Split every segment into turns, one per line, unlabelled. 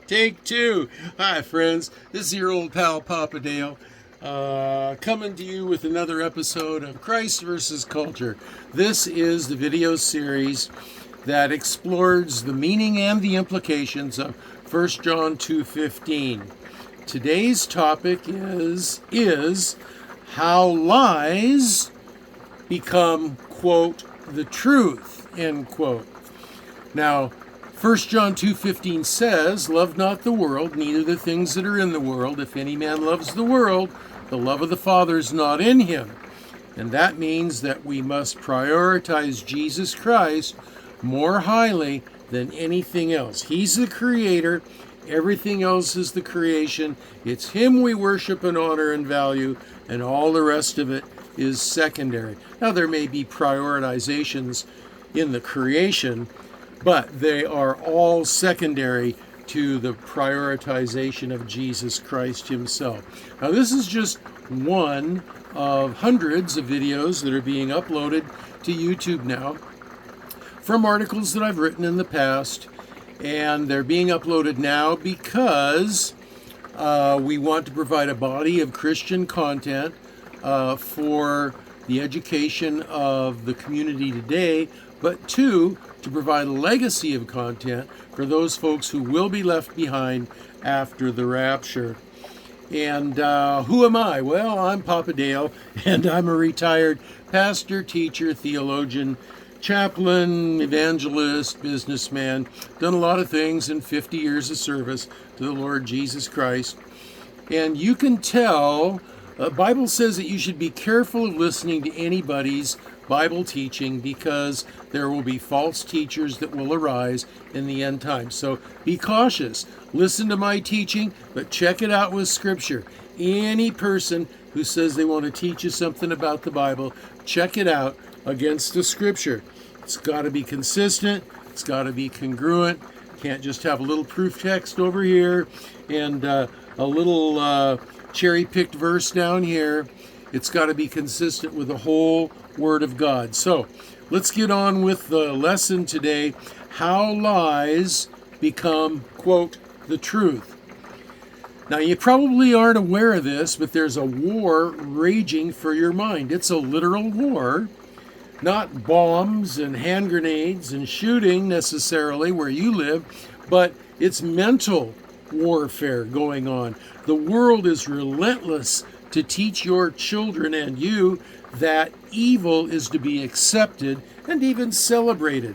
Take two. Hi, friends. This is your old pal, Papa Dale, coming to you with another episode of Christ versus Culture. This is the video series that explores the meaning and the implications of 1 John 2:15. Today's topic is how lies become, quote, the truth, end quote. Now, 1 John 2:15 says, "Love not the world, neither the things that are in the world. If any man loves the world, the love of the Father is not in him." And that means that we must prioritize Jesus Christ more highly than anything else. He's the creator. Everything else is the creation. It's him we worship and honor and value, and all the rest of it is secondary. Now, there may be prioritizations in the creation, but they are all secondary to the prioritization of Jesus Christ himself. Now, this is just one of hundreds of videos that are being uploaded to YouTube now from articles that I've written in the past, and they're being uploaded now because we want to provide a body of Christian content for the education of the community today, but two, to provide a legacy of content for those folks who will be left behind after the rapture. And who am I? Well, I'm Papa Dale, and I'm a retired pastor, teacher, theologian, chaplain, evangelist, businessman. Done a lot of things in 50 years of service to the Lord Jesus Christ. And you can tell, the Bible says that you should be careful of listening to anybody's Bible teaching because there will be false teachers that will arise in the end times. So be cautious. Listen to my teaching, but check it out with Scripture. Any person who says they want to teach you something about the Bible, check it out against the Scripture. It's got to be consistent. It's got to be congruent. Can't just have a little proof text over here and a little cherry-picked verse down here. It's got to be consistent with the whole Word of God. So let's get on with the lesson today, how lies become, quote, the truth. Now, you probably aren't aware of this, but there's a war raging for your mind. It's a literal war, not bombs and hand grenades and shooting necessarily where you live, but it's mental warfare going on. The world is relentless to teach your children and you that evil is to be accepted and even celebrated.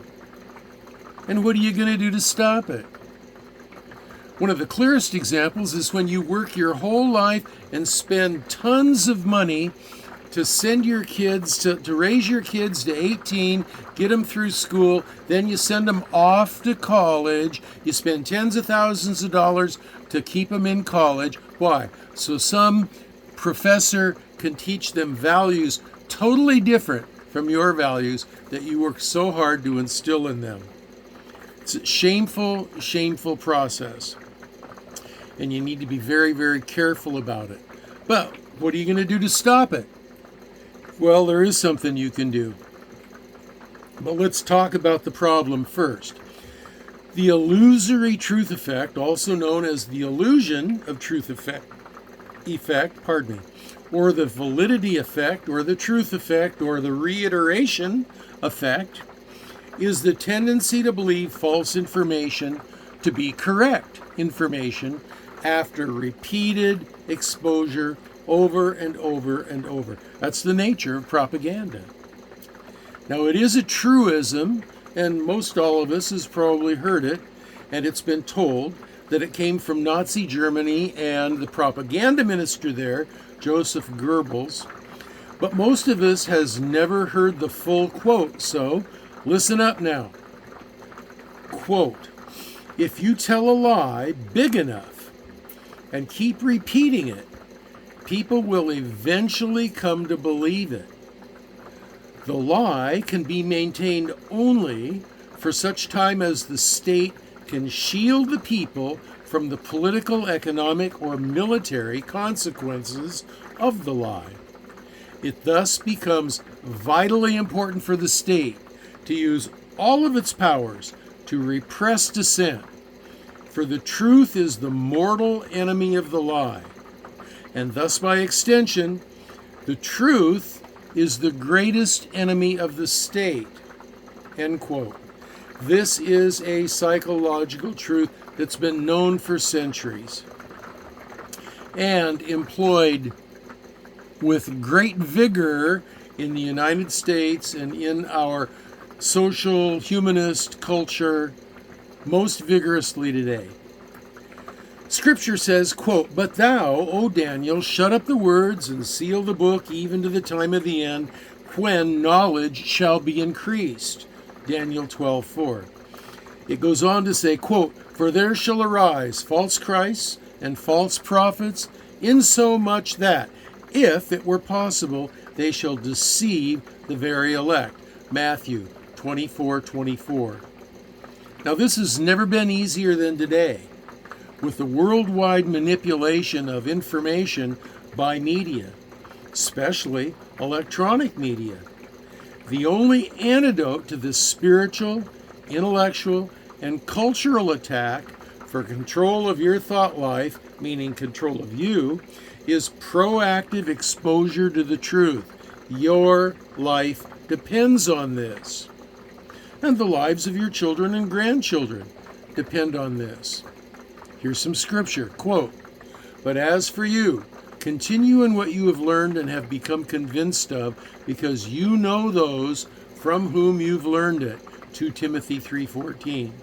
And what are you going to do to stop it? One of the clearest examples is when you work your whole life and spend tons of money to send your kids, to raise your kids to 18, get them through school, then you send them off to college. You spend tens of thousands of dollars to keep them in college. Why? So some professor can teach them values totally different from your values that you work so hard to instill in them. It's a shameful, shameful process. And you need to be very, very careful about it. But what are you going to do to stop it? Well, there is something you can do. But let's talk about the problem first. The illusory truth effect, also known as the illusion of truth effect, or the validity effect, or the truth effect, or the reiteration effect, is the tendency to believe false information to be correct information after repeated exposure over and over and over. That's the nature of propaganda. Now, it is a truism, and most all of us has probably heard it, and it's been told that it came from Nazi Germany and the propaganda minister there, Joseph Goebbels. But most of us has never heard the full quote, so listen up now. Quote, "If you tell a lie big enough and keep repeating it, people will eventually come to believe it. The lie can be maintained only for such time as the state can shield the people from the political, economic, or military consequences of the lie. It thus becomes vitally important for the state to use all of its powers to repress dissent For the truth is the mortal enemy of the lie, and thus by extension, the truth is the greatest enemy of the state. End quote. This is a psychological truth that's been known for centuries and employed with great vigor in the United States and in our social humanist culture most vigorously today. Scripture says, quote, "But thou, O Daniel, shut up the words and seal the book even to the time of the end, when knowledge shall be increased." Daniel 12:4. It goes on to say, quote, "For there shall arise false Christs and false prophets, insomuch that, if it were possible, they shall deceive the very elect." Matthew 24:24. Now this has never been easier than today, with the worldwide manipulation of information by media, especially electronic media. The only antidote to this spiritual, intellectual, and cultural attack for control of your thought life, meaning control of you, is proactive exposure to the truth. Your life depends on this. And the lives of your children and grandchildren depend on this. Here's some scripture, quote, "But as for you, continue in what you have learned and have become convinced of, because you know those from whom you've learned it." 2 Timothy 3:14.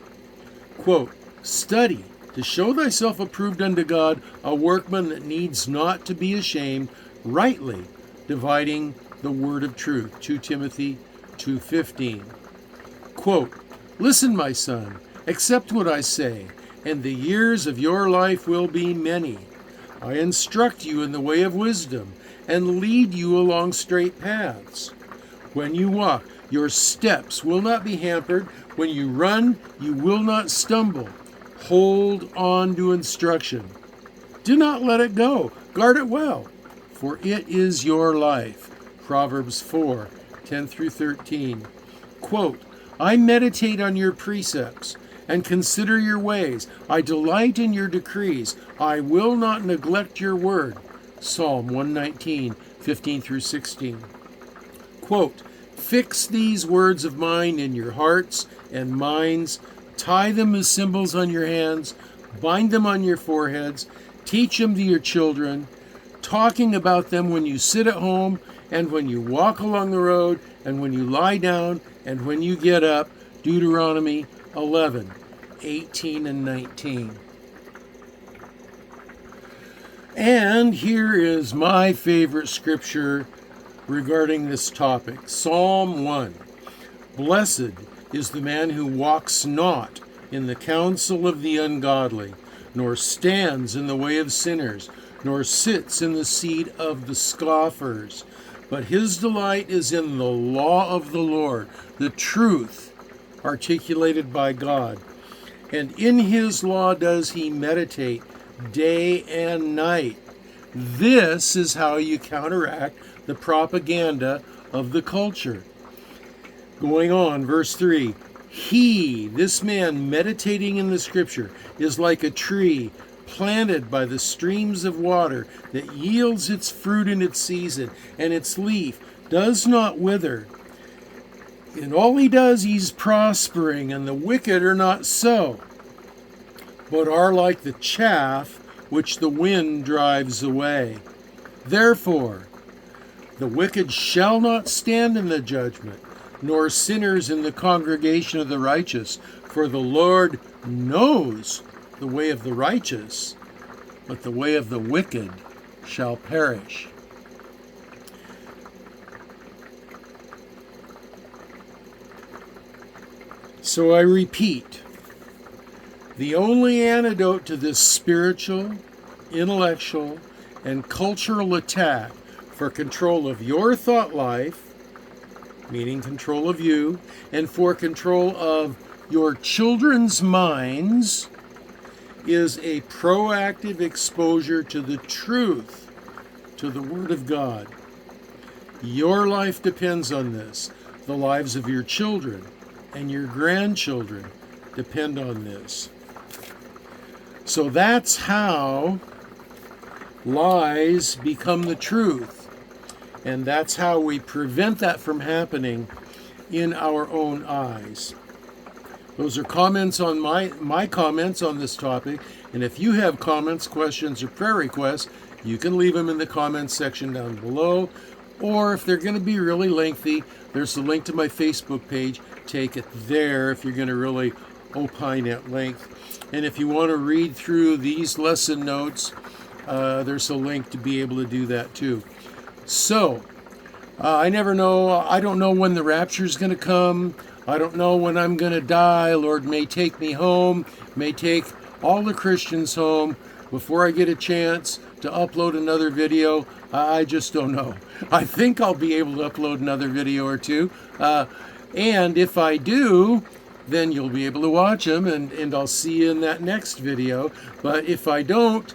Quote, "Study to show thyself approved unto God, a workman that needs not to be ashamed, rightly dividing the word of truth." 2 Timothy 2:15. Quote, "Listen, my son, accept what I say, and the years of your life will be many. I instruct you in the way of wisdom, and lead you along straight paths. When you walk, your steps will not be hampered. When you run, you will not stumble. Hold on to instruction. Do not let it go. Guard it well, for it is your life." Proverbs 4:10-13. Quote, "I meditate on your precepts and consider your ways. I delight in your decrees. I will not neglect your word." Psalm 119:15-16. Quote, "Fix these words of mine in your hearts and minds. Tie them as symbols on your hands. Bind them on your foreheads. Teach them to your children, talking about them when you sit at home and when you walk along the road and when you lie down and when you get up." Deuteronomy 11:18 and 19. And here is my favorite scripture regarding this topic. Psalm 1. "Blessed is the man who walks not in the counsel of the ungodly, nor stands in the way of sinners, nor sits in the seat of the scoffers. But his delight is in the law of the Lord," the truth articulated by God. "And in his law does he meditate day and night." This is how you counteract the propaganda of the culture. Going on, verse 3, "He," this man meditating in the scripture, "is like a tree planted by the streams of water that yields its fruit in its season, and its leaf does not wither. In all he does, he's prospering, and the wicked are not so, but are like the chaff which the wind drives away. Therefore, the wicked shall not stand in the judgment, nor sinners in the congregation of the righteous. For the Lord knows the way of the righteous, but the way of the wicked shall perish." So I repeat, the only antidote to this spiritual, intellectual, and cultural attack for control of your thought life, meaning control of you, and for control of your children's minds, is a proactive exposure to the truth, to the Word of God. Your life depends on this. The lives of your children and your grandchildren depend on this. So that's how lies become the truth. And that's how we prevent that from happening in our own eyes. Those are comments on my comments on this topic. And if you have comments, questions, or prayer requests, you can leave them in the comments section down below. Or if they're going to be really lengthy, there's the link to my Facebook page. Take it there if you're going to really opine at length. And if you want to read through these lesson notes, there's a link to be able to do that too. So, I never know. I don't know when the rapture is going to come. I don't know when I'm going to die. Lord may take me home, may take all the Christians home before I get a chance to upload another video. I just don't know. I think I'll be able to upload another video or two. And if I do, then you'll be able to watch them, and I'll see you in that next video. But if I don't,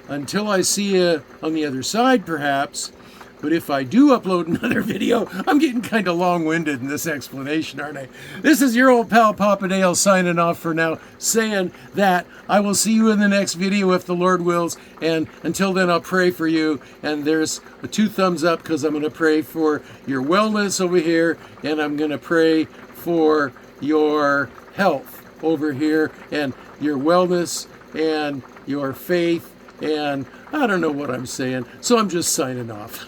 until I see you on the other side, perhaps. But if I do upload another video, I'm getting kind of long-winded in this explanation, aren't I? This is your old pal Papa Dale signing off for now, saying that I will see you in the next video if the Lord wills. And until then, I'll pray for you. And there's 2 thumbs up because I'm going to pray for your wellness over here, and I'm going to pray for your health over here, and your wellness and your faith, and I don't know what I'm saying, so I'm just signing off.